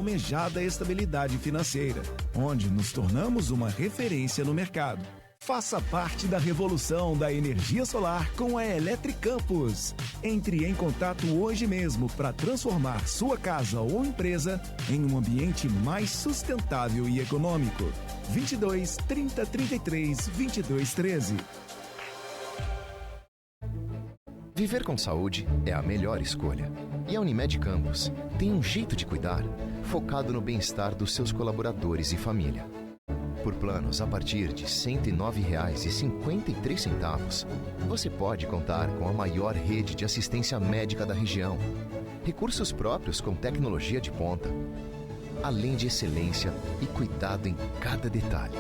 almejada estabilidade financeira, onde nos tornamos uma referência no mercado. Faça parte da revolução da energia solar com a Eletricampus. Entre em contato hoje mesmo para transformar sua casa ou empresa em um ambiente mais sustentável e econômico. 22 30 33 22 13. Viver com saúde é a melhor escolha. E a Unimed Campos tem um jeito de cuidar focado no bem-estar dos seus colaboradores e família. Por planos a partir de R$ 109,53, você pode contar com a maior rede de assistência médica da região, recursos próprios com tecnologia de ponta, além de excelência e cuidado em cada detalhe.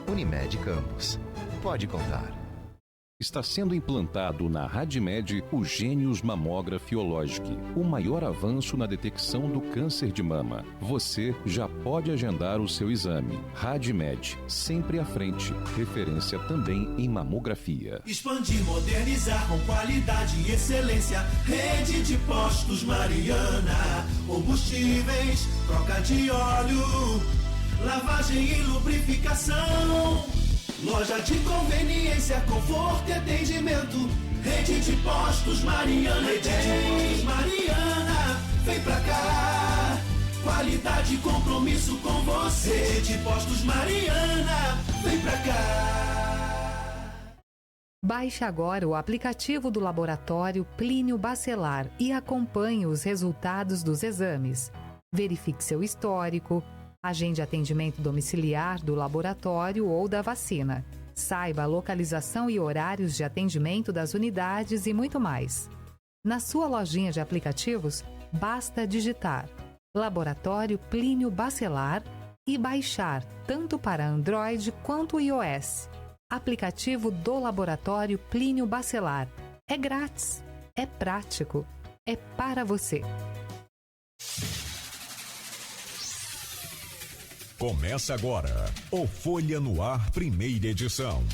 Unimed Campos. Pode contar. Está sendo implantado na Radmed o Gênios Mammografiologic, o maior avanço na detecção do câncer de mama. Você já pode agendar o seu exame. Radmed, sempre à frente. Referência também em mamografia. Expandir, modernizar com qualidade e excelência. Rede de postos Mariana. Combustíveis, troca de óleo, lavagem e lubrificação. Loja de conveniência, conforto e atendimento. Rede de postos Mariana. Rede de postos Mariana. Vem pra cá. Qualidade e compromisso com você. Rede de postos Mariana. Vem pra cá. Baixe agora o aplicativo do Laboratório Plínio Bacelar e acompanhe os resultados dos exames. Verifique seu histórico. Agende atendimento domiciliar do laboratório ou da vacina. Saiba a localização e horários de atendimento das unidades e muito mais. Na sua lojinha de aplicativos, basta digitar Laboratório Plínio Bacelar e baixar tanto para Android quanto iOS. Aplicativo do Laboratório Plínio Bacelar. É grátis, é prático, é para você. Começa agora o Folha no Ar, primeira edição.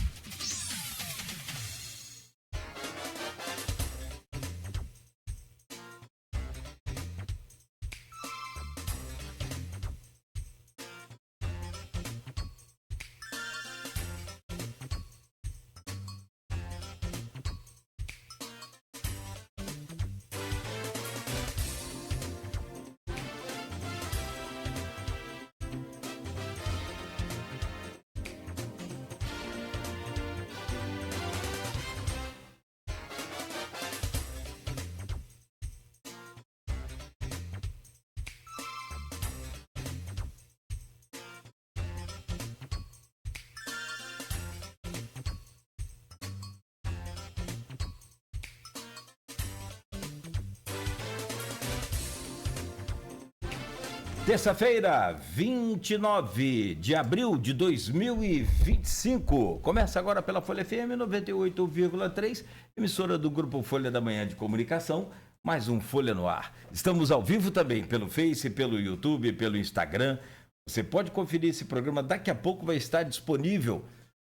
Terça-feira, 29 de abril de 2025. Começa agora pela Folha FM 98,3, emissora do Grupo Folha da Manhã de Comunicação, mais um Folha no Ar. Estamos ao vivo também pelo Face, pelo YouTube, pelo Instagram. Você pode conferir esse programa, daqui a pouco vai estar disponível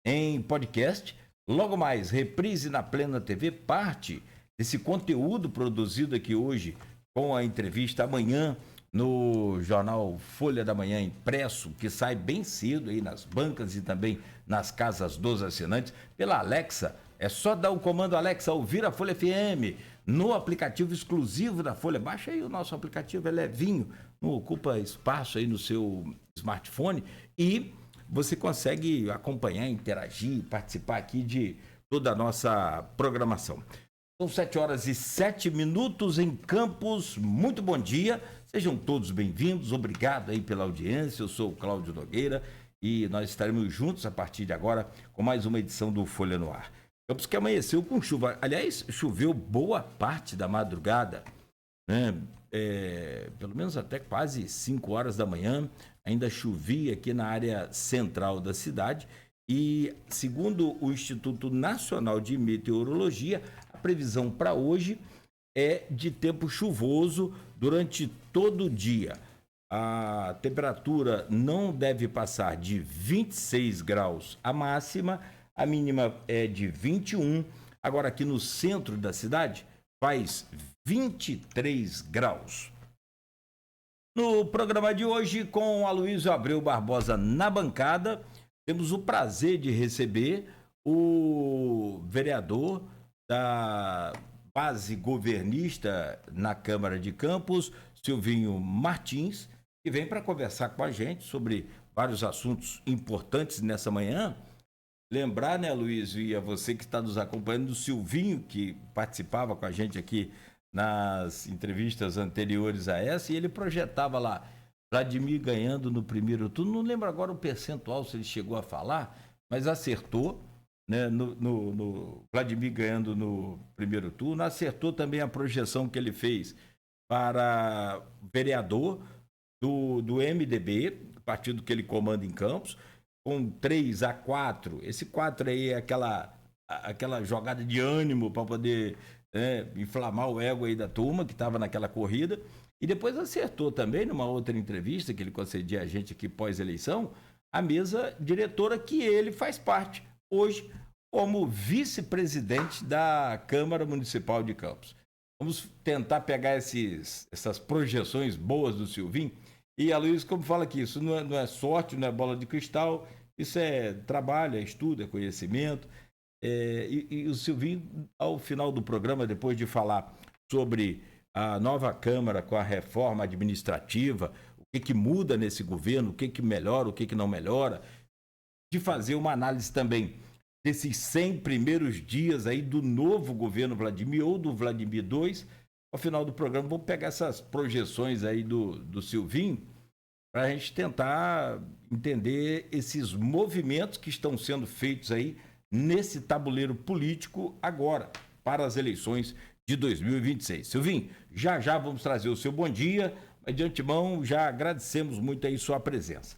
em podcast. Logo mais, reprise na Plena TV, parte desse conteúdo produzido aqui hoje com a entrevista amanhã no jornal Folha da Manhã impresso, que sai bem cedo aí nas bancas e também nas casas dos assinantes, pela Alexa. É só dar o comando Alexa, ouvir a Folha FM no aplicativo exclusivo da Folha. Baixa aí o nosso aplicativo, é levinho, não ocupa espaço aí no seu smartphone e você consegue acompanhar, interagir, participar aqui de toda a nossa programação. São 7h07 em Campos. Muito bom dia, sejam todos bem-vindos, obrigado aí pela audiência. Eu sou o Cláudio Nogueira e nós estaremos juntos a partir de agora com mais uma edição do Folha no Ar. Campos que amanheceu com chuva, aliás, choveu boa parte da madrugada, né? Pelo menos até quase 5 horas da manhã, ainda chovia aqui na área central da cidade. E, segundo o Instituto Nacional de Meteorologia, a previsão para hoje é de tempo chuvoso durante todo o dia. A temperatura não deve passar de 26 graus a máxima, a mínima é de 21. Agora, aqui no centro da cidade, faz 23 graus. No programa de hoje, com Aloysio Abreu Barbosa na bancada, temos o prazer de receber o vereador da base governista na Câmara de Campos, Silvinho Martins, que vem para conversar com a gente sobre vários assuntos importantes nessa manhã. Lembrar, né, Aloysio, e a você que está nos acompanhando, do Silvinho, que participava com a gente aqui nas entrevistas anteriores a essa, e ele projetava lá, Vladimir ganhando no primeiro turno, não lembro agora o percentual se ele chegou a falar, mas acertou, né, no Vladimir ganhando no primeiro turno, acertou também a projeção que ele fez para vereador do MDB, partido que ele comanda em Campos, com 3-4, esse 4 aí é aquela jogada de ânimo para poder inflamar o ego aí da turma que estava naquela corrida, e depois acertou também, numa outra entrevista que ele concedia a gente aqui pós-eleição, a mesa diretora que ele faz parte, hoje, como vice-presidente da Câmara Municipal de Campos. Vamos tentar pegar essas projeções boas do Silvinho, e a Luiz, como fala aqui, isso não é sorte, não é bola de cristal, isso é trabalho, é estudo, é conhecimento. E o Silvinho, ao final do programa, depois de falar sobre a nova Câmara com a reforma administrativa, o que muda nesse governo, o que melhora, o que não melhora, de fazer uma análise também desses 100 primeiros dias aí do novo governo Vladimir ou do Vladimir II. Ao final do programa, vamos pegar essas projeções aí do Silvinho para a gente tentar entender esses movimentos que estão sendo feitos aí nesse tabuleiro político agora, para as eleições de 2026. Silvinho, já vamos trazer o seu bom dia, mas de antemão já agradecemos muito aí sua presença.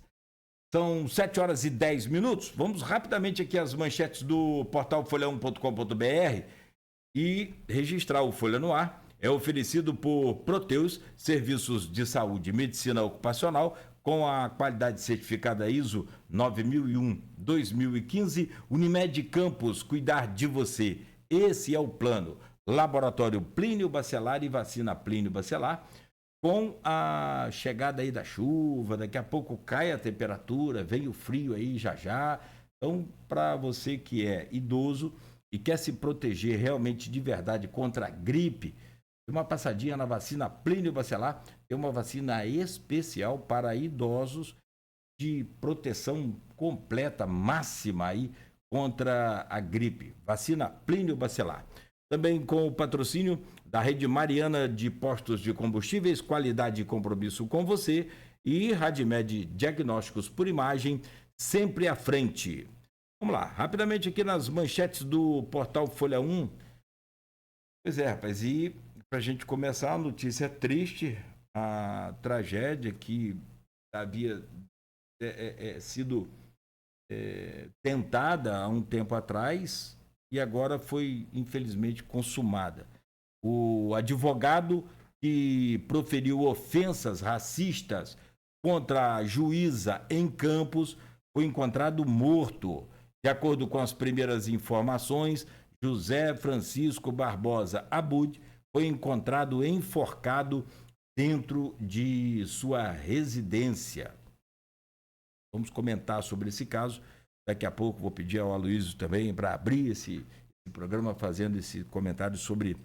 São 7h10, vamos rapidamente aqui às manchetes do portal folha1.com.br e registrar o Folha no Ar. É oferecido por Proteus, Serviços de Saúde e Medicina Ocupacional, com a qualidade certificada ISO 9001-2015, Unimed Campos, cuidar de você. Esse é o plano. Laboratório Plínio Bacelar e vacina Plínio Bacelar. Com a chegada aí da chuva, daqui a pouco cai a temperatura, vem o frio aí já. Então, para você que é idoso e quer se proteger realmente de verdade contra a gripe, uma passadinha na vacina Plínio Bacelar, tem uma vacina especial para idosos de proteção completa, máxima aí contra a gripe. Vacina Plínio Bacelar. Também com o patrocínio da Rede Mariana de Postos de Combustíveis, qualidade e compromisso com você, e Radimed Diagnósticos por Imagem, sempre à frente. Vamos lá, rapidamente aqui nas manchetes do portal Folha 1. Pois é, rapaz, e para a gente começar, a notícia triste, a tragédia que havia sido tentada há um tempo atrás e agora foi, infelizmente, consumada. O advogado que proferiu ofensas racistas contra a juíza em Campos foi encontrado morto. De acordo com as primeiras informações, José Francisco Barbosa Abud foi encontrado enforcado dentro de sua residência. Vamos comentar sobre esse caso. Daqui a pouco vou pedir ao Aloysio também para abrir esse programa fazendo esse comentário sobre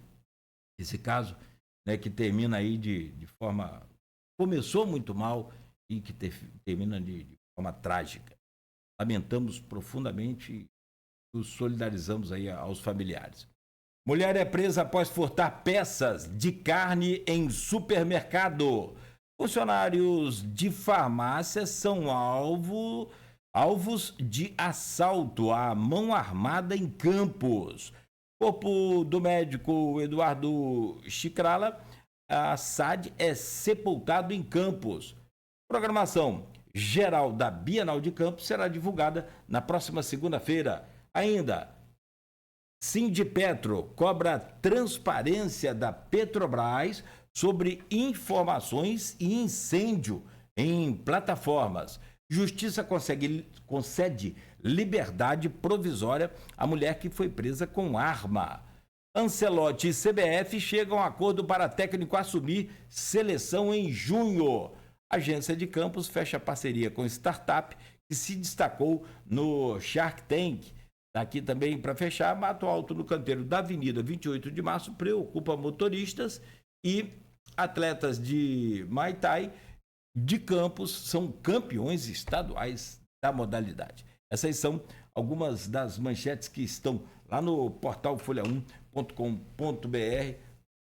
esse caso, né, que termina aí de forma... Começou muito mal e que termina de forma trágica. Lamentamos profundamente e nos solidarizamos aí aos familiares. Mulher é presa após furtar peças de carne em supermercado. Funcionários de farmácia são alvos de assalto à mão armada em Campos. Corpo do médico Eduardo Chicrala, a SAD, é sepultado em Campos. Programação geral da Bienal de Campos será divulgada na próxima segunda-feira. Ainda, Sindipetro cobra transparência da Petrobras sobre informações e incêndio em plataformas. Justiça concede liberdade provisória à mulher que foi presa com arma. Ancelotti e CBF chegam a acordo para técnico assumir seleção em junho. A agência de Campos fecha parceria com startup que se destacou no Shark Tank. Aqui também, para fechar, Mato Alto no canteiro da Avenida 28 de Março preocupa motoristas e atletas de Muay Thai de Campos são campeões estaduais da modalidade. Essas são algumas das manchetes que estão lá no portal folha1.com.br,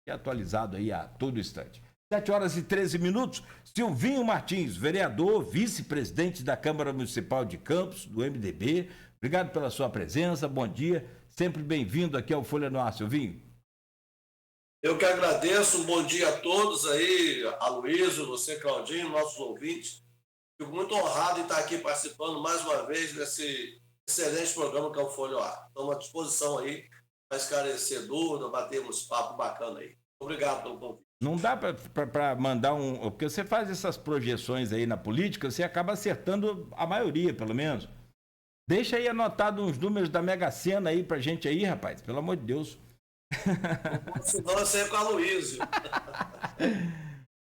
que é atualizado aí a todo instante. 7h13. Silvinho Martins, vereador, vice-presidente da Câmara Municipal de Campos, do MDB. Obrigado pela sua presença, bom dia. Sempre bem-vindo aqui ao Folha no Ar, Silvinho. Eu que agradeço, um bom dia a todos aí, Aloysio, você, Claudinho, nossos ouvintes. Fico muito honrado em estar aqui participando mais uma vez desse excelente programa que é o Folha no Ar. Estamos à disposição aí para esclarecer dúvidas, batermos papo bacana aí. Obrigado pelo convite. Não dá para mandar porque você faz essas projeções aí na política, você acaba acertando a maioria, pelo menos. Deixa aí anotado uns números da Mega Sena aí pra gente aí, rapaz, pelo amor de Deus. Senão eu sei com a Aloysio.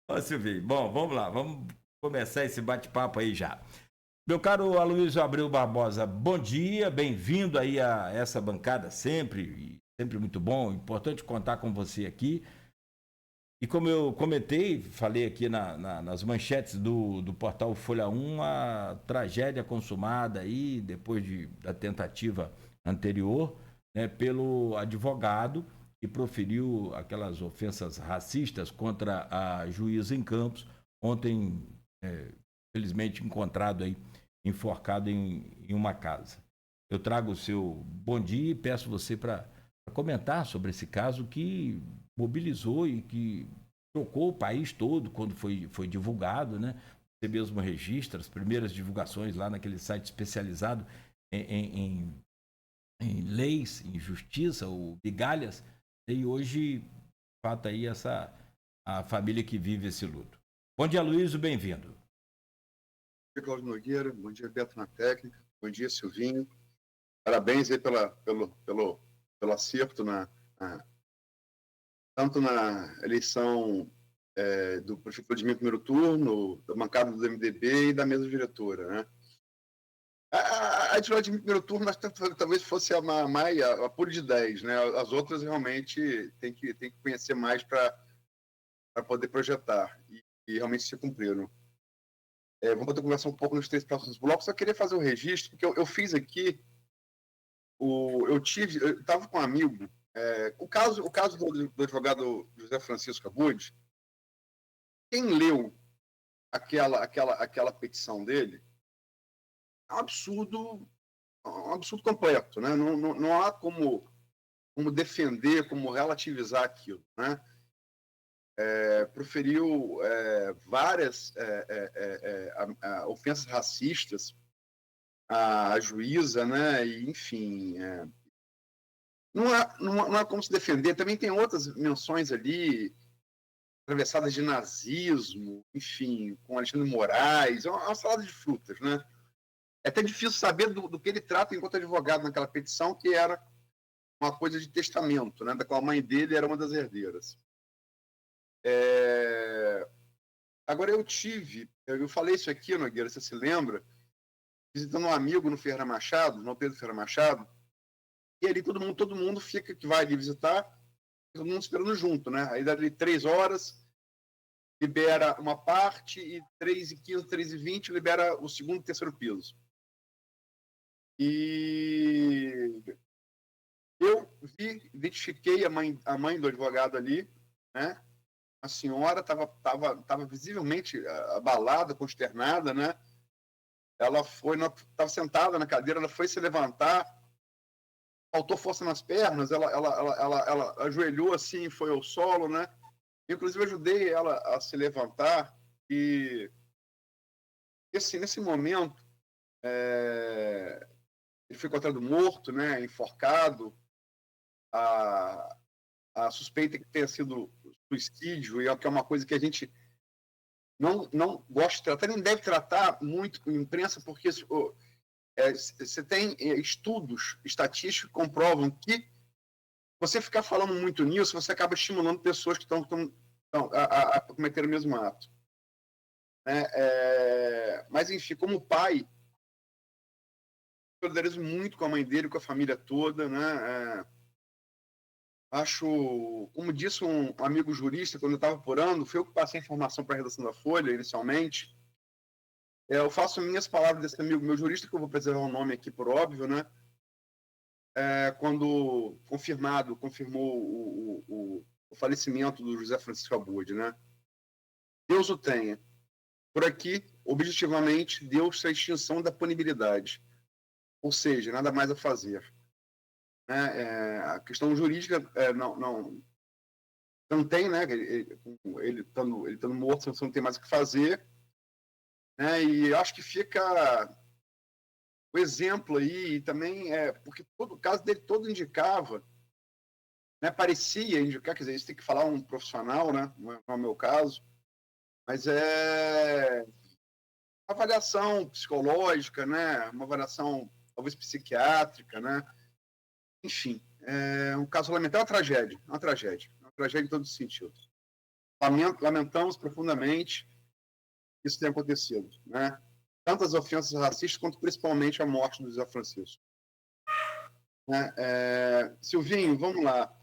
Ó, Silvinho, bom, vamos lá, vamos começar esse bate-papo aí já. Meu caro Aloysio Abreu Barbosa, bom dia, bem-vindo aí a essa bancada sempre muito bom, importante contar com você aqui. E como eu comentei, falei aqui nas manchetes do portal Folha 1, a tragédia consumada aí, depois da tentativa anterior, né, pelo advogado que proferiu aquelas ofensas racistas contra a juíza em Campos, ontem, felizmente, encontrado aí, enforcado em uma casa. Eu trago o seu bom dia e peço você para comentar sobre esse caso que mobilizou e que tocou o país todo quando foi divulgado, né? Você mesmo registra as primeiras divulgações lá naquele site especializado em leis, em justiça, o Migalhas, e hoje, de fato, aí a família que vive esse luto. Bom dia, Aloysio, bem-vindo. Bom dia, Cláudio Nogueira, bom dia, Beto na técnica, bom dia, Silvinho. Parabéns aí pelo acerto tanto na eleição do prefeito Vladimir no primeiro turno, da bancada do MDB e da mesa diretora, né? A de Vladimir no primeiro turno talvez fosse a pura de 10, né? As outras realmente tem que conhecer mais para poder projetar e realmente se cumpriram. Vamos poder conversar um pouco nos 3 próximos blocos. Só queria fazer o registro, porque eu fiz aqui, eu estava com um amigo, o caso do advogado José Francisco Abud. Quem leu aquela petição dele, é um absurdo completo, né? Não há como defender, como relativizar aquilo, né? Proferiu várias ofensas racistas à juíza, né? E, enfim, não há como se defender. Também tem outras menções ali, atravessadas de nazismo, enfim, com Alexandre Moraes, é uma salada de frutas, né? É até difícil saber do que ele trata enquanto advogado naquela petição, que era uma coisa de testamento, né? Da qual a mãe dele era uma das herdeiras. Agora, eu falei isso aqui, Nogueira, você se lembra, visitando um amigo no Ferreira Machado, no Pedro Ferreira Machado, e ali todo mundo fica, que vai ali visitar, todo mundo esperando junto, né? Aí dali 3 horas, libera uma parte, e 3h15, 3h20, libera o segundo e terceiro piso. E eu identifiquei a mãe do advogado ali, né? A senhora estava visivelmente abalada, consternada, né? Ela estava sentada na cadeira, ela foi se levantar, faltou força nas pernas, ela ajoelhou assim, foi ao solo, né? Inclusive, eu ajudei ela a se levantar e, assim, nesse momento, ele foi encontrado morto, né? Enforcado. A suspeita que tenha sido suicídio, e que é uma coisa que a gente não gosta de tratar, nem deve tratar muito com a imprensa, porque você tem estudos estatísticos que comprovam que você ficar falando muito nisso, você acaba estimulando pessoas que estão a cometer o mesmo ato. né? Mas, enfim, como pai, solidarizo muito com a mãe dele, com a família toda, né? Acho, como disse um amigo jurista, quando eu estava apurando, foi eu que passei a informação para a redação da Folha, inicialmente. Eu faço minhas palavras desse amigo, meu jurista, que eu vou preservar o nome aqui por óbvio, né? Quando confirmou o falecimento do José Francisco Abud, né? Deus o tenha. Por aqui, objetivamente, deu-se a extinção da punibilidade. Ou seja, nada mais a fazer. A questão jurídica não tem, né? Ele estando morto, você não tem mais o que fazer. Né? E acho que fica o exemplo aí, e também porque o caso dele todo indicava, né? Parecia indicar, quer dizer, isso tem que falar um profissional, né? Não é o meu caso, mas avaliação psicológica, né? Uma avaliação talvez psiquiátrica, né? Enfim, um caso lamentável, uma tragédia em todos os sentidos. Lamentamos profundamente isso tem acontecido, né? Tanto as ofensas racistas quanto principalmente a morte do José Francisco. Silvinho, vamos lá.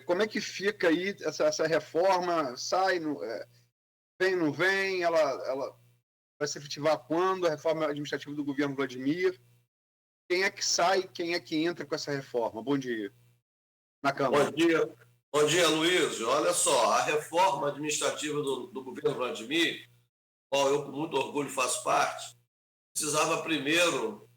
Como é que fica aí essa reforma? Sai, vem, não vem? Ela vai se efetivar quando? A reforma administrativa do governo Vladimir? Quem é que sai, quem é que entra com essa reforma? Bom dia. Na Câmara. Bom dia, Luiz. Olha só, a reforma administrativa do governo Vladimir, qual eu com muito orgulho faço parte, precisava primeiro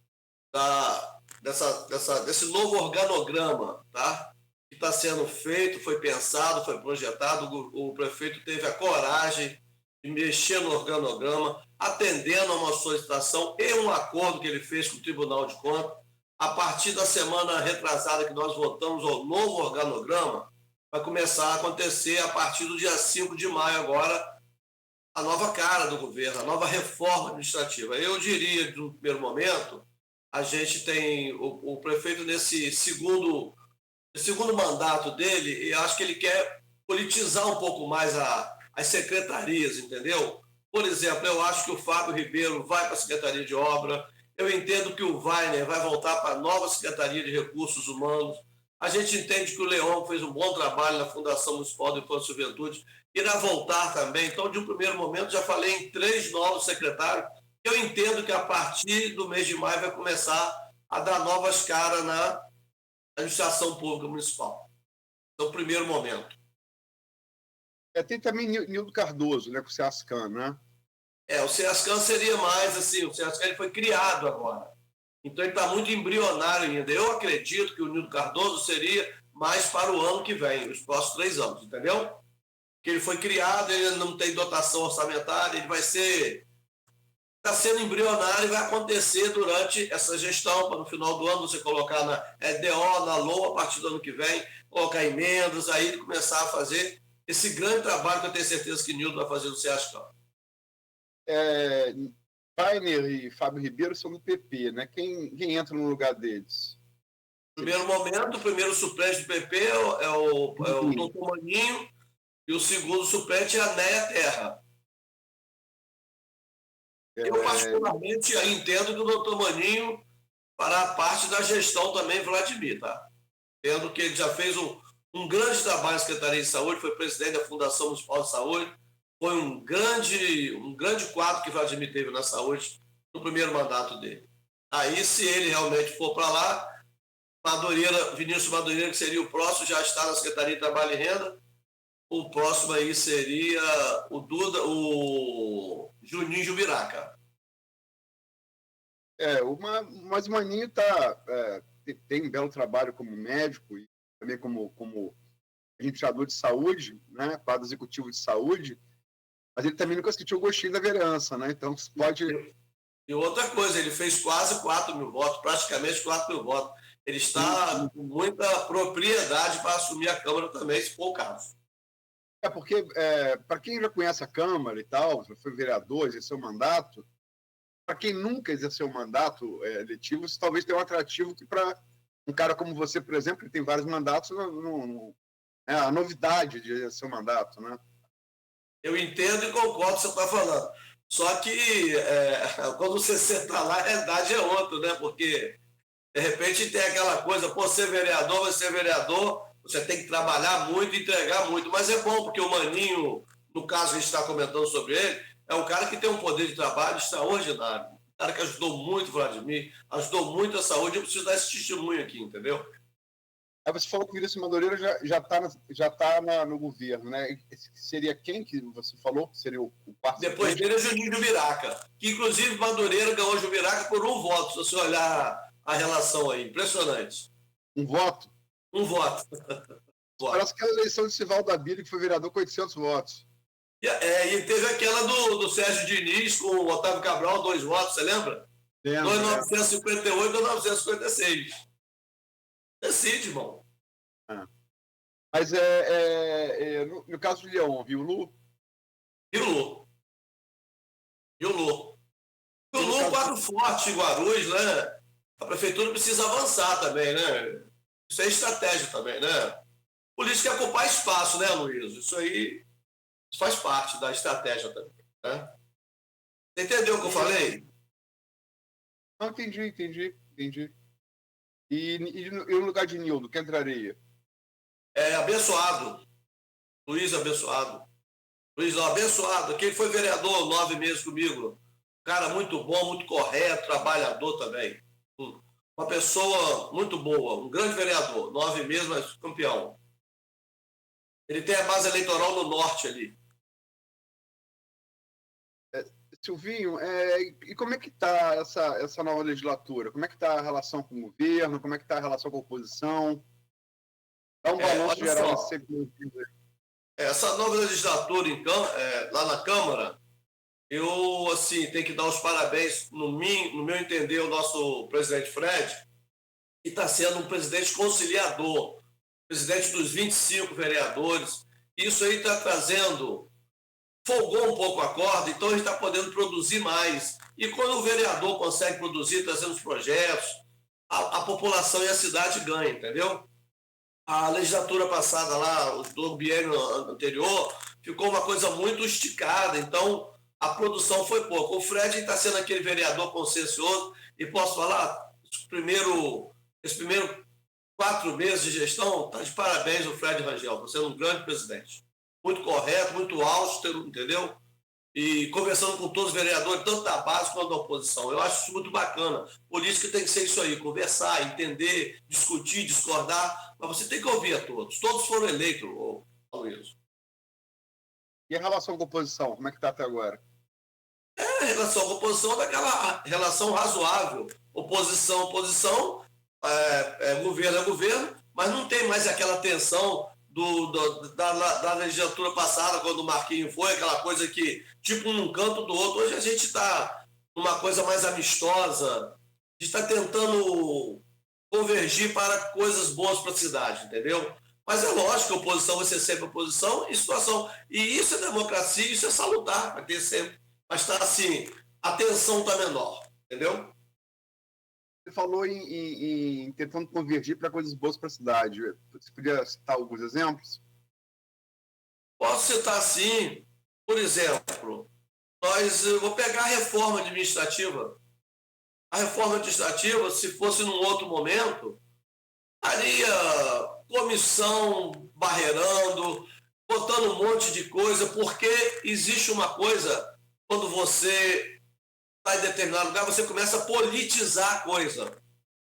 desse novo organograma, tá? Que está sendo feito, foi pensado, foi projetado. O prefeito teve a coragem de mexer no organograma, atendendo a uma solicitação e um acordo que ele fez com o Tribunal de Contas. A partir da semana retrasada que nós votamos o novo organograma, vai começar a acontecer a partir do dia 5 de maio agora, a nova cara do governo, a nova reforma administrativa. Eu diria, no primeiro momento, a gente tem o prefeito nesse segundo mandato dele, e acho que ele quer politizar um pouco mais as secretarias, entendeu? Por exemplo, eu acho que o Fábio Ribeiro vai para a Secretaria de Obra, eu entendo que o Wagner vai voltar para a nova Secretaria de Recursos Humanos, a gente entende que o Leão fez um bom trabalho na Fundação Municipal de Infância e Juventude, irá voltar também. Então, de um primeiro momento, já falei em 3 novos secretários. Eu entendo que a partir do mês de maio vai começar a dar novas caras na administração pública municipal. No primeiro momento. Tem também Nildo Cardoso, né, com o SEASCAN, né? O SEASCAN seria mais assim, o SEASCAN ele foi criado agora. Então, ele está muito embrionário ainda. Eu acredito que o Nildo Cardoso seria mais para o ano que vem, os próximos 3 anos, entendeu? Que ele foi criado, ele não tem dotação orçamentária, ele vai ser... Está sendo embrionário e vai acontecer durante essa gestão, para no final do ano você colocar na EDO, na LOA, a partir do ano que vem, colocar emendas, aí ele começar a fazer esse grande trabalho que eu tenho certeza que o Nildo vai fazer no SEASCAN. Wagner e Fábio Ribeiro são do PP, né? Quem entra no lugar deles? Primeiro momento, o primeiro suplente do PP é o doutor Maninho, e o segundo suplente é a Néia Terra. Eu, particularmente, entendo que o doutor Maninho fará parte da gestão também Vladimir, tá? Entendo que ele já fez um grande trabalho na Secretaria de Saúde, foi presidente da Fundação Municipal de Saúde, foi um grande quadro que Vladimir teve na saúde no primeiro mandato dele. Aí, se ele realmente for para lá, Vinícius Madureira, que seria o próximo, já está na Secretaria de Trabalho e Renda. O próximo aí seria o Juninho Jubiraca. Mas o Maninho tem um belo trabalho como médico e também como administrador de saúde, né, quadro executivo de saúde, mas ele também nunca sentiu o gostinho da vereança, né? Então você pode... E outra coisa, ele fez quase 4 mil votos, praticamente 4 mil votos. Ele está com muita propriedade para assumir a Câmara também, se for o caso. Porque, para quem já conhece a Câmara e tal, foi vereador, exerceu mandato, para quem nunca exerceu mandato eletivo, isso talvez tenha um atrativo que para um cara como você, por exemplo, que tem vários mandatos, a novidade de exercer o mandato, né? Eu entendo e concordo com o que você está falando. Só que quando você senta lá, a realidade é outra, né? Porque, de repente, tem aquela coisa, pô, ser vereador, vai ser vereador, você tem que trabalhar muito, entregar muito. Mas é bom, porque o Maninho, no caso que a gente está comentando sobre ele, é um cara que tem um poder de trabalho extraordinário. Um cara que ajudou muito o Vladimir, ajudou muito a saúde. Eu preciso dar esse testemunho aqui, entendeu? Aí você falou que o Vinícius Madureira já tá no governo, né? Seria quem que você falou? Seria o quarto? Depois dele é Juninho Jubiraca, que inclusive Madureira ganhou Jubiraca por 1 voto, se você olhar a relação aí. Impressionante. Um voto? Um voto. Parece aquela eleição de Sivaldo Abílio, que foi vereador com 800 votos. E teve aquela do Sérgio Diniz com o Otávio Cabral, 2 votos, você lembra? Lembro. 2.958 a 956. Decide, irmão. Mas no caso de Leão, viu, Lu? Viu, Lu, um quadro forte em Guarulhos, né? A prefeitura precisa avançar também, né? Isso é estratégia também, né? Política é ocupar espaço, né, Luiz? Isso aí faz parte da estratégia também, né? Você entendeu o que eu falei? Não, entendi. E no lugar de Nildo, quem entraria? Abençoado. Luiz Abençoado. Luiz Abençoado, aquele foi vereador 9 meses comigo. Cara muito bom, muito correto, trabalhador também. Uma pessoa muito boa, um grande vereador, 9 meses, mas campeão. Ele tem a base eleitoral no norte ali. Silvinho, e como é que está essa nova legislatura? Como é que está a relação com o governo? Como é que está a relação com a oposição? Dá um balanço geral. Essa nova legislatura, então, lá na Câmara, eu, assim, tenho que dar os parabéns, no meu entender, ao nosso presidente Fred, que está sendo um presidente conciliador, presidente dos 25 vereadores. Isso aí está trazendo... folgou um pouco a corda, então a gente está podendo produzir mais. E quando o vereador consegue produzir, trazendo os projetos, a população e a cidade ganham, entendeu? A legislatura passada lá, do biênio anterior, ficou uma coisa muito esticada, então a produção foi pouca. O Fred está sendo aquele vereador consciencioso, e posso falar, esse primeiro 4 meses de gestão, está de parabéns o Fred Rangel, está sendo um grande presidente. Muito correto, muito austero, entendeu? E conversando com todos os vereadores, tanto da base quanto da oposição. Eu acho isso muito bacana. Política tem que ser isso aí, conversar, entender, discutir, discordar, mas você tem que ouvir a todos. Todos foram eleitos, Luiz. E a relação com a oposição, como é que está até agora? A relação com a oposição é daquela relação razoável. Oposição, governo é governo, mas não tem mais aquela tensão da legislatura passada, quando o Marquinhos foi, aquela coisa que, tipo, um canto do outro. Hoje a gente está numa coisa mais amistosa, a gente está tentando convergir para coisas boas para a cidade, entendeu? Mas é lógico que a oposição vai ser sempre oposição e situação. E isso é democracia, isso é salutar, vai ter sempre. Mas está assim, a tensão está menor, entendeu? Você falou em tentando convergir para coisas boas para a cidade. Você podia citar alguns exemplos? Posso citar sim. Por exemplo, vou pegar a reforma administrativa. A reforma administrativa, se fosse num outro momento, estaria comissão barreirando, botando um monte de coisa, porque existe uma coisa, quando você está em determinado lugar, você começa a politizar a coisa.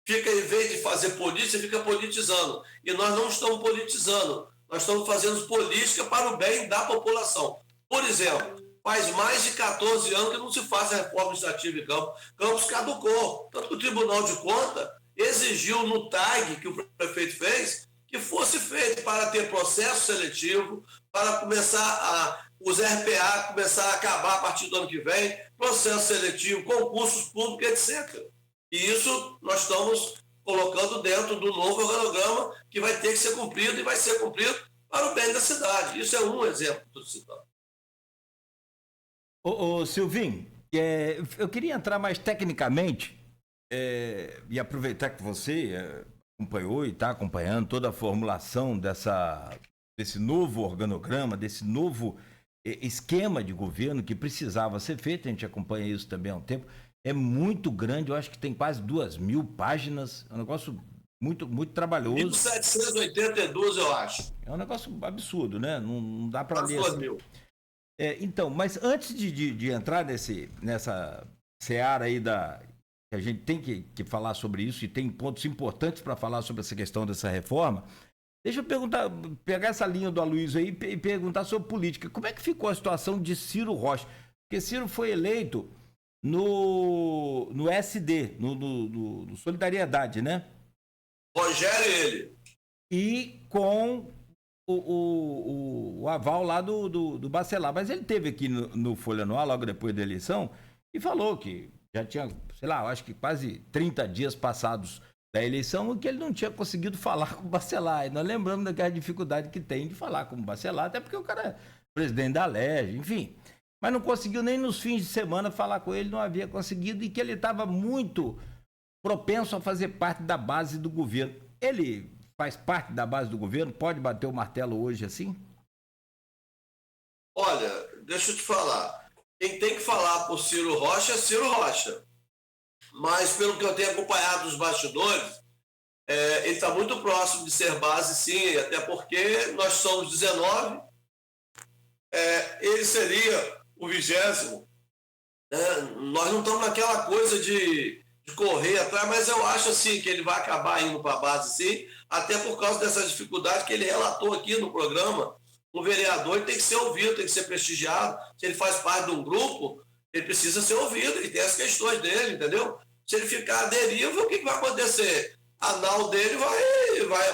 Em vez de fazer política, fica politizando. E nós não estamos politizando. Nós estamos fazendo política para o bem da população. Por exemplo, faz mais de 14 anos que não se faz a reforma administrativa em Campos. Campos caducou. Tanto que o Tribunal de Contas exigiu no TAG que o prefeito fez, que fosse feito para ter processo seletivo, para começar os RPA começar a acabar a partir do ano que vem, processo seletivo, concursos públicos, etc. E isso nós estamos colocando dentro do novo organograma que vai ter que ser cumprido e vai ser cumprido para o bem da cidade. Isso é um exemplo que estou citando. Ô Silvinho, eu queria entrar mais tecnicamente e aproveitar que você acompanhou e está acompanhando toda a formulação desse novo organograma, desse novo esquema de governo que precisava ser feito, a gente acompanha isso também há um tempo, é muito grande, eu acho que tem quase 2.000 páginas, é um negócio muito, muito trabalhoso. 1.782, eu acho. É um negócio absurdo, né? Não dá para ler assim. Então, mas antes de entrar nessa seara aí que a gente tem que falar sobre isso, e tem pontos importantes para falar sobre essa questão dessa reforma, deixa eu pegar essa linha do Aloysio aí e perguntar sobre política. Como é que ficou a situação de Ciro Rocha? Porque Ciro foi eleito no SD, no Solidariedade, né? Rogério ele. E com o aval lá do Bacelar. Mas ele teve aqui no Folha no Ar, logo depois da eleição, e falou que já tinha, sei lá, eu acho que quase 30 dias passados da eleição, que ele não tinha conseguido falar com o Bacelar. E nós lembramos daquela dificuldade que tem de falar com o Bacelar, até porque o cara é presidente da LERJ, enfim. Mas não conseguiu nem nos fins de semana falar com ele, não havia conseguido, e que ele estava muito propenso a fazer parte da base do governo. Ele faz parte da base do governo? Pode bater o martelo hoje assim? Olha, deixa eu te falar. Quem tem que falar por Ciro Rocha é Ciro Rocha. Mas, pelo que eu tenho acompanhado dos bastidores, ele está muito próximo de ser base, sim, até porque nós somos 19, ele seria o 20º. Nós não estamos naquela coisa de correr atrás, mas eu acho assim, que ele vai acabar indo para a base, sim, até por causa dessas dificuldades que ele relatou aqui no programa. Um vereador ele tem que ser ouvido, tem que ser prestigiado. Se ele faz parte de um grupo, ele precisa ser ouvido, ele tem as questões dele, entendeu? Se ele ficar à deriva, o que vai acontecer? A nau dele vai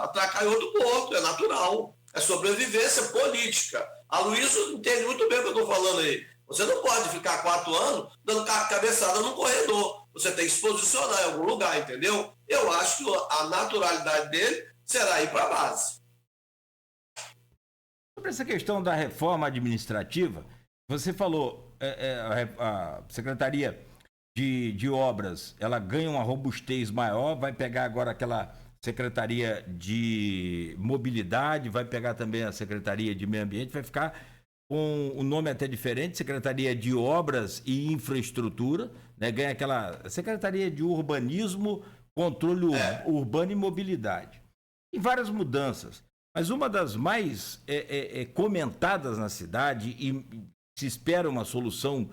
atracar em outro porto, é natural. É sobrevivência política. A Aloysio entende muito bem o que eu estou falando aí. Você não pode ficar 4 anos dando cabeçada no corredor. Você tem que se posicionar em algum lugar, entendeu? Eu acho que a naturalidade dele será ir para a base. Sobre essa questão da reforma administrativa, você falou, a Secretaria de Obras, ela ganha uma robustez maior, vai pegar agora aquela Secretaria de Mobilidade, vai pegar também a Secretaria de Meio Ambiente, vai ficar com um nome até diferente, Secretaria de Obras e Infraestrutura, né? Ganha aquela Secretaria de Urbanismo, Controle Urbano e Mobilidade. E várias mudanças. Mas uma das mais comentadas na cidade, e se espera uma solução,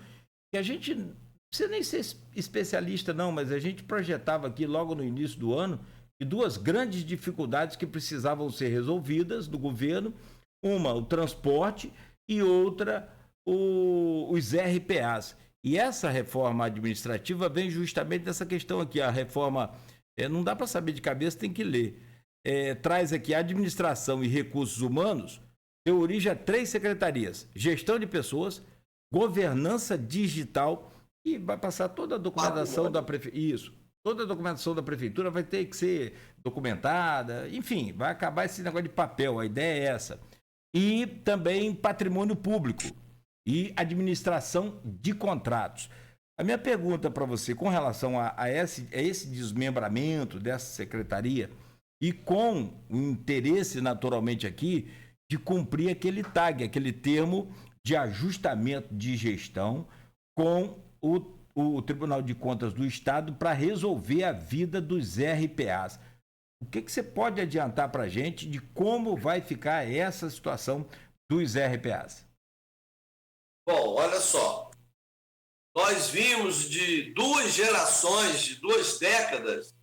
que a gente não precisa nem ser especialista não, mas a gente projetava aqui logo no início do ano, de 2 grandes dificuldades que precisavam ser resolvidas do governo, uma, o transporte, e outra, os RPAs. E essa reforma administrativa vem justamente dessa questão aqui, a reforma, não dá para saber de cabeça, tem que ler. Traz aqui administração e recursos humanos, deu origem a 3 secretarias: gestão de pessoas, governança digital, e vai passar toda a documentação da prefeitura. Isso, toda a documentação da prefeitura vai ter que ser documentada, enfim, vai acabar esse negócio de papel, a ideia é essa. E também patrimônio público e administração de contratos. A minha pergunta para você, com relação a esse desmembramento dessa secretaria, e com o interesse, naturalmente, aqui, de cumprir aquele TAG, aquele termo de ajustamento de gestão com o Tribunal de Contas do Estado para resolver a vida dos RPAs. O que você pode adiantar para a gente de como vai ficar essa situação dos RPAs? Bom, olha só. Nós vimos de 2 gerações, de 2 décadas,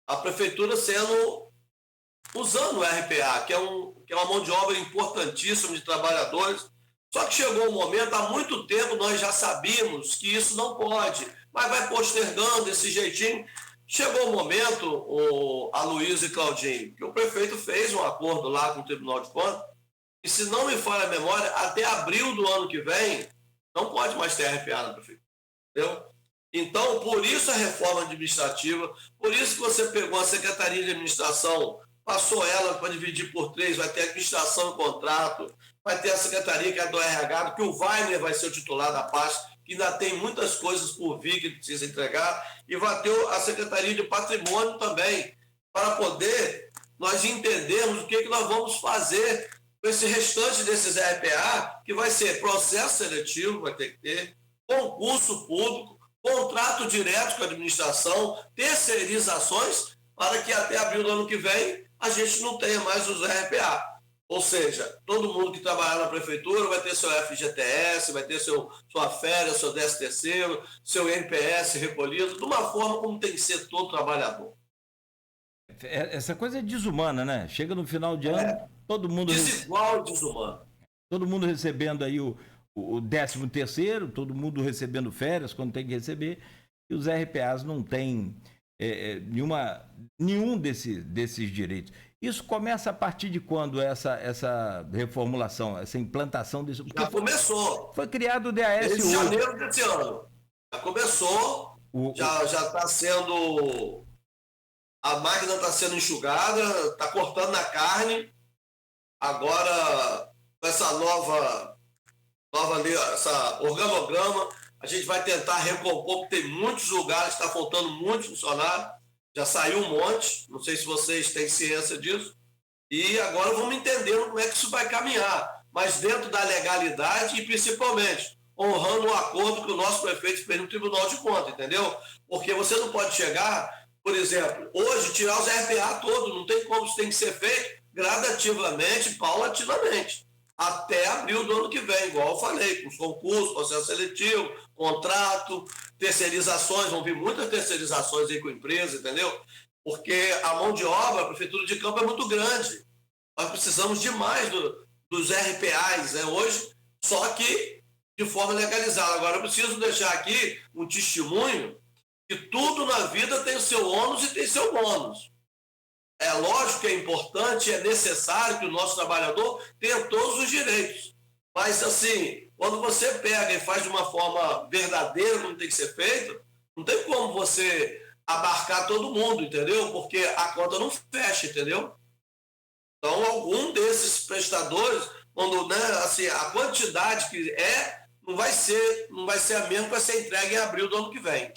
a prefeitura usando o RPA, que é uma mão de obra importantíssima de trabalhadores. Só que chegou um momento, há muito tempo nós já sabíamos que isso não pode, mas vai postergando esse jeitinho. Chegou o momento, Aloysio e Claudinho, que o prefeito fez um acordo lá com o Tribunal de Contas, e se não me falha a memória, até abril do ano que vem, não pode mais ter RPA na prefeitura. Entendeu? Então, por isso a reforma administrativa, por isso que você pegou a Secretaria de Administração, passou ela para dividir por 3, vai ter administração e contrato, vai ter a Secretaria que é do RH, que o Wagner vai ser o titular da pasta, que ainda tem muitas coisas por vir que precisa entregar, e vai ter a Secretaria de Patrimônio também, para poder nós entendermos o que nós vamos fazer com esse restante desses RPA, que vai ser processo seletivo, vai ter que ter, concurso público, contrato direto com a administração, terceirizações, para que até abril do ano que vem a gente não tenha mais os RPA. Ou seja, todo mundo que trabalhar na prefeitura vai ter seu FGTS, vai ter sua férias, seu 13º, seu NPS recolhido, de uma forma como tem que ser todo trabalhador. Essa coisa é desumana, né? Chega no final de ano, todo mundo... Desigual e desumano. Todo mundo recebendo aí o 13º, todo mundo recebendo férias quando tem que receber, e os RPAs não têm nenhum desses direitos. Isso começa a partir de quando essa reformulação, essa implantação desse... Já começou. Foi criado o DAS Desde janeiro desse ano. Já começou, já está sendo... A máquina está sendo enxugada, está cortando na carne. Agora, com essa nova lei, essa organograma, a gente vai tentar recompor, porque tem muitos lugares, está faltando muitos funcionários. Já saiu um monte, não sei se vocês têm ciência disso. E agora vamos entendendo como é que isso vai caminhar. Mas dentro da legalidade e principalmente honrando o acordo que o nosso prefeito fez no Tribunal de Contas, entendeu? Porque você não pode chegar, por exemplo, hoje tirar os RPA todos, não tem como, isso tem que ser feito gradativamente, paulatinamente, até abril do ano que vem, igual eu falei, com os concursos, processo seletivo, contrato, terceirizações, vão vir muitas terceirizações aí com empresa, entendeu? Porque a mão de obra, a Prefeitura de Campos é muito grande. Nós precisamos demais dos RPAs, né, hoje, só que de forma legalizada. Agora, eu preciso deixar aqui um testemunho que tudo na vida tem o seu ônus e tem seu bônus. É lógico que é importante, é necessário que o nosso trabalhador tenha todos os direitos. Mas, assim, quando você pega e faz de uma forma verdadeira, como tem que ser feito, não tem como você abarcar todo mundo, entendeu? Porque a conta não fecha, entendeu? Então, algum desses prestadores, quando, né, assim, a quantidade que não vai ser a mesma que vai ser entregue em abril do ano que vem.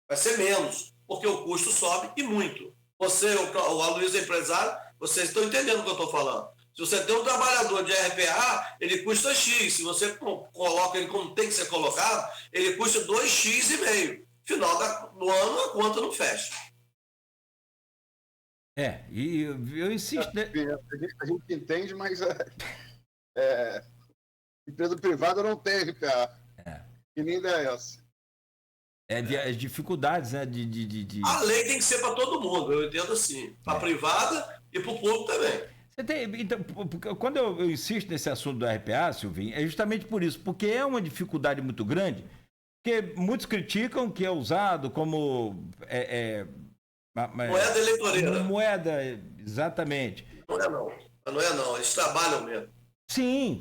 Vai ser menos, porque o custo sobe e muito. Você, o Aloysio é empresário, vocês estão entendendo o que eu estou falando. Se você tem um trabalhador de RPA, ele custa X. Se você coloca ele como tem que ser colocado, ele custa 2,5x. Final do ano, a conta não fecha. E eu insisto... A gente entende, mas empresa privada não tem RPA. Que nem da essa. As dificuldades, né? A lei tem que ser para todo mundo, eu entendo assim. Para a privada e para o público também. Então, quando eu insisto nesse assunto do RPA, Silvinho, é justamente por isso, porque é uma dificuldade muito grande, porque muitos criticam que é usado como... moeda eleitoreira. Moeda, exatamente. Não é não, eles trabalham mesmo. Sim.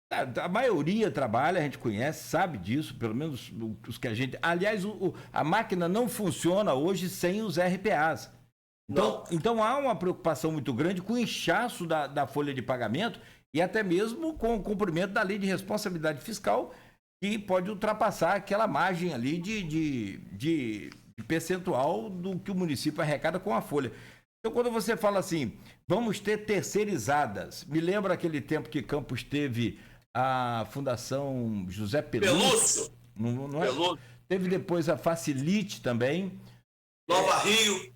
A maioria trabalha, a gente conhece, sabe disso, pelo menos os que a gente... Aliás, a máquina não funciona hoje sem os RPAs. Então há uma preocupação muito grande com o inchaço da folha de pagamento e até mesmo com o cumprimento da lei de responsabilidade fiscal, que pode ultrapassar aquela margem ali de percentual do que o município arrecada com a folha. Então, quando você fala assim, vamos ter terceirizadas, me lembra aquele tempo que Campos teve a Fundação José Pelúcio. Não é? Pelúcio. Teve depois a Facilite também.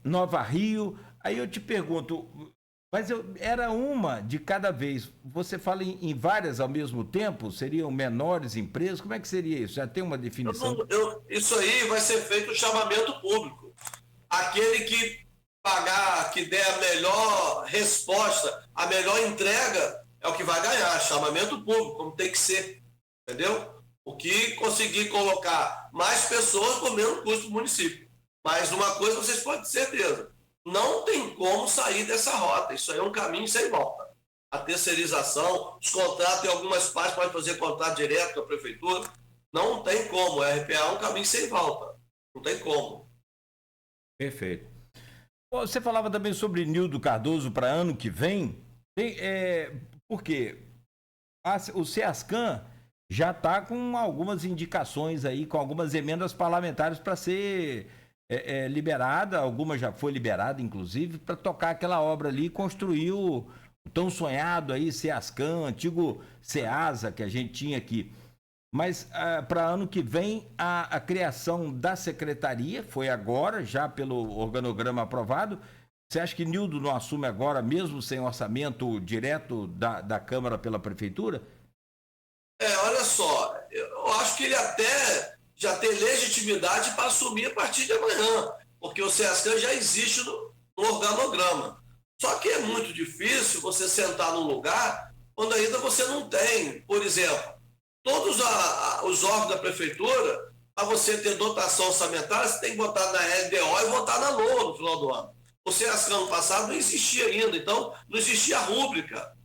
Nova Rio. Aí eu te pergunto, mas era uma de cada vez. Você fala em várias ao mesmo tempo? Seriam menores empresas? Como é que seria isso? Já tem uma definição? Isso aí vai ser feito o chamamento público. Aquele que pagar, que der a melhor resposta, a melhor entrega, é o que vai ganhar. Chamamento público, como tem que ser. Entendeu? O que conseguir colocar mais pessoas por menos custo do município. Mas uma coisa vocês podem ter certeza, não tem como sair dessa rota, isso aí é um caminho sem volta. A terceirização, os contratos, tem algumas partes que podem fazer contrato direto com a prefeitura, não tem como, o RPA é um caminho sem volta, não tem como. Perfeito. Você falava também sobre Nildo Cardoso para ano que vem, por quê? O SEASCAN já está com algumas indicações aí, com algumas emendas parlamentares para ser... liberada, alguma já foi liberada, inclusive, para tocar aquela obra ali e construir o tão sonhado aí SEASCAM, antigo SEASA que a gente tinha aqui. Mas para ano que vem, a criação da secretaria foi agora, já pelo organograma aprovado. Você acha que Nildo não assume agora, mesmo sem orçamento direto da Câmara pela Prefeitura? Olha só, eu acho que ele até já tem legitimidade para assumir a partir de amanhã, porque o SEASCAM já existe no organograma. Só que é muito difícil você sentar num lugar quando ainda você não tem. Por exemplo, todos os órgãos da Prefeitura, para você ter dotação orçamentária, você tem que votar na LDO e votar na LOA no final do ano. O SEASCAM ano passado não existia ainda, então não existia a rúbrica.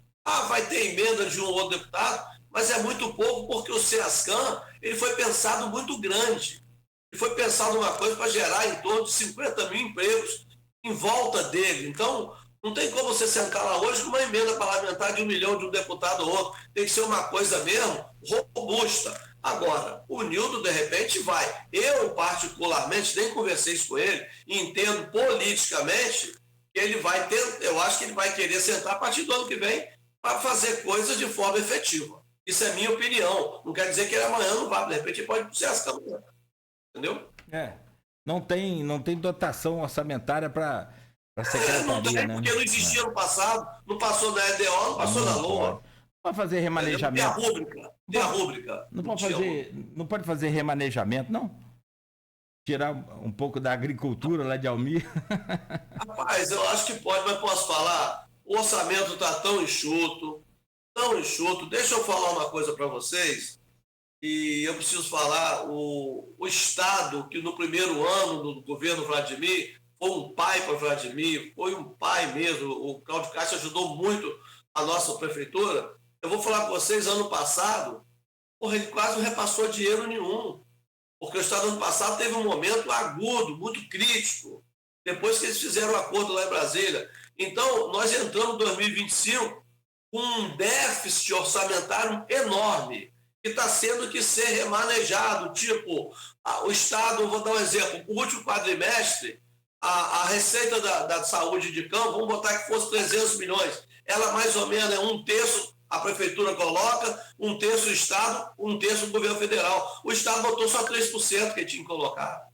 Vai ter emenda de um ou outro deputado, mas é muito pouco, porque o SEASCAM ele foi pensado muito grande. Ele foi pensado uma coisa para gerar em torno de 50 mil empregos em volta dele. Então, não tem como você sentar lá hoje com uma emenda parlamentar de 1 milhão de um deputado ou outro. Tem que ser uma coisa mesmo robusta. Agora, o Nildo, de repente, vai. Eu, particularmente, nem conversei isso com ele, e entendo politicamente que ele vai ter, eu acho que ele vai querer sentar a partir do ano que vem para fazer coisas de forma efetiva. Isso é minha opinião. Não quer dizer que ele amanhã não vá, de repente ele pode ser as câmeras. Entendeu? Não tem dotação orçamentária para a secretaria, não tem, né? Porque não existia no passado, não passou na EDO, não passou na LOA. Pode fazer remanejamento. Tem a rúbrica. Não pode fazer remanejamento, não? Tirar um pouco da agricultura lá de Almir. Rapaz, eu acho que pode, mas posso falar? O orçamento está tão enxuto. Deixa eu falar uma coisa para vocês. E eu preciso falar, o Estado, que no primeiro ano do governo Vladimir, foi um pai para Vladimir, foi um pai mesmo. O Cláudio Castro ajudou muito a nossa prefeitura. Eu vou falar com vocês, ano passado, ele quase não repassou dinheiro nenhum. Porque o Estado, ano passado, teve um momento agudo, muito crítico, depois que eles fizeram o acordo lá em Brasília. Então, nós entramos em 2025 com um déficit orçamentário enorme, que está sendo que ser remanejado. Tipo, o Estado, vou dar um exemplo, o último quadrimestre, a receita da saúde de campo, vamos botar que fosse 300 milhões. Ela mais ou menos é 1/3 a prefeitura coloca, 1/3 o Estado, 1/3 o governo federal. O Estado botou só 3% que tinha que colocar.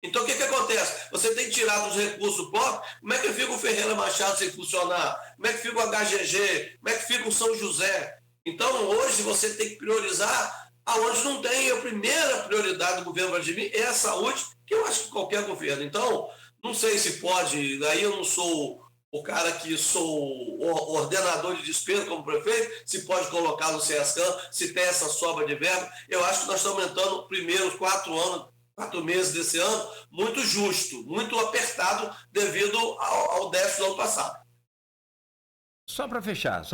Então, o que acontece? Você tem que tirar dos recursos próprios. Como é que fica o Ferreira Machado sem funcionar? Como é que fica o HGG? Como é que fica o São José? Então, hoje, você tem que priorizar aonde não tem. A primeira prioridade do governo Vladimir é a saúde, que eu acho que qualquer governo. Então, não sei se pode, daí eu não sou o cara que sou ordenador de despesa como prefeito, se pode colocar no SEASCAM, se tem essa sobra de verba. Eu acho que nós estamos aumentando os primeiros 4 meses desse ano, muito justo, muito apertado devido ao déficit do ano passado. Só para fechar.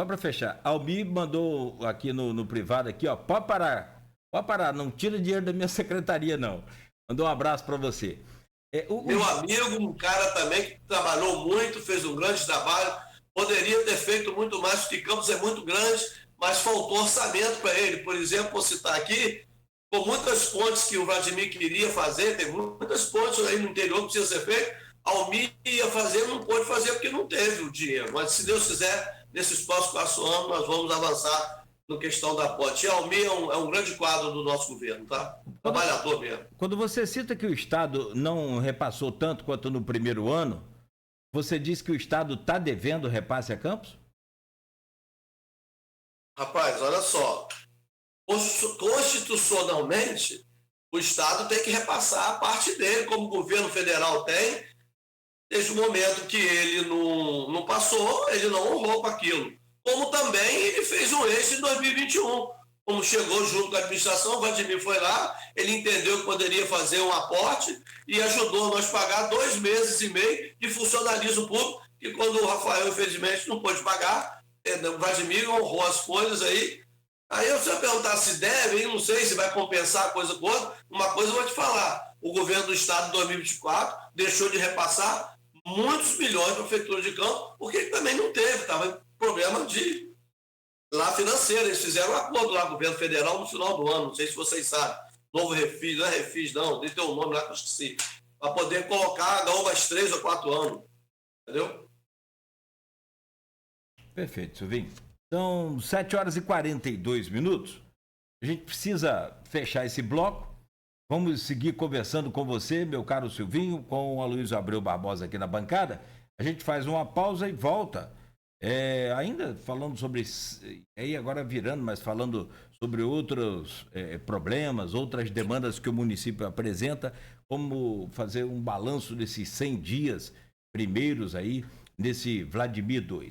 Almir mandou aqui no privado, aqui, ó, pode parar, não tira dinheiro da minha secretaria, não. Mandou um abraço para você. Meu amigo, um cara também que trabalhou muito, fez um grande trabalho, poderia ter feito muito mais, porque Campos é muito grande, mas faltou orçamento para ele. Por exemplo, vou citar aqui, com muitas pontes que o Vladimir queria fazer, tem muitas pontes aí no interior que precisam ser feitas, Almir ia fazer, não pôde fazer porque não teve o dinheiro. Mas se Deus quiser, nesses próximos 4 anos, nós vamos avançar na questão da ponte. E Almir é um grande quadro do nosso governo, tá? Trabalhador mesmo. Quando você cita que o Estado não repassou tanto quanto no primeiro ano, você diz que o Estado está devendo repasse a Campos? Rapaz, olha só. Constitucionalmente, o Estado tem que repassar a parte dele, como o governo federal tem. Desde o momento que ele não passou, ele não honrou com aquilo. Como também ele fez um eixo em 2021. Como chegou junto com a administração, o Vladimir foi lá, ele entendeu que poderia fazer um aporte e ajudou nós a pagar 2 meses e meio de funcionalismo público, que quando o Rafael, infelizmente, não pôde pagar, o Vladimir honrou as folhas aí. Aí eu se eu perguntar se deve, eu não sei se vai compensar a coisa com outra. Uma coisa eu vou te falar, o governo do Estado de 2024 deixou de repassar muitos milhões para a Prefeitura de Campos, porque ele também não teve, estava em problema de lá financeiro. Eles fizeram um acordo lá com o governo federal no final do ano, não sei se vocês sabem, novo Refis, não é Refis não, tem um nome lá que eu esqueci, para poder colocar mais 3 ou 4 anos, entendeu? Perfeito, Silvinho. São 7 horas e 42 minutos. A gente precisa fechar esse bloco. Vamos seguir conversando com você, meu caro Silvinho, com o Aloysio Abreu Barbosa aqui na bancada. A gente faz uma pausa e volta. Ainda falando sobre, aí agora virando, mas falando sobre outros problemas, outras demandas que o município apresenta, como fazer um balanço desses 100 dias primeiros aí, nesse Vladimir II.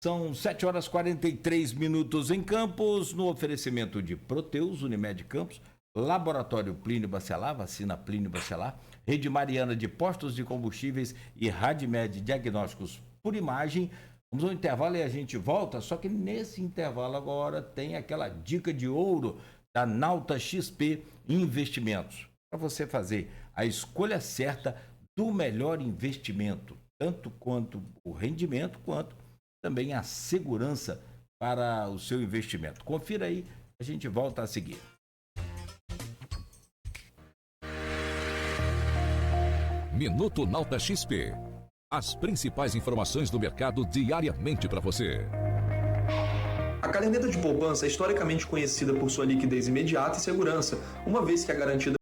São 7 horas e 43 minutos em Campos, no oferecimento de Proteus, Unimed Campos, Laboratório Plínio Bacelar, vacina Plínio Bacelar, Rede Mariana de Postos de Combustíveis e Radmed Diagnósticos por Imagem. Vamos ao intervalo e a gente volta, só que nesse intervalo agora tem aquela dica de ouro da Nauta XP Investimentos, para você fazer a escolha certa do melhor investimento, tanto quanto o rendimento, quanto também a segurança para o seu investimento. Confira aí, a gente volta a seguir. Minuto Nauta XP. As principais informações do mercado diariamente para você. A caderneta de poupança é historicamente conhecida por sua liquidez imediata e segurança, uma vez que é garantida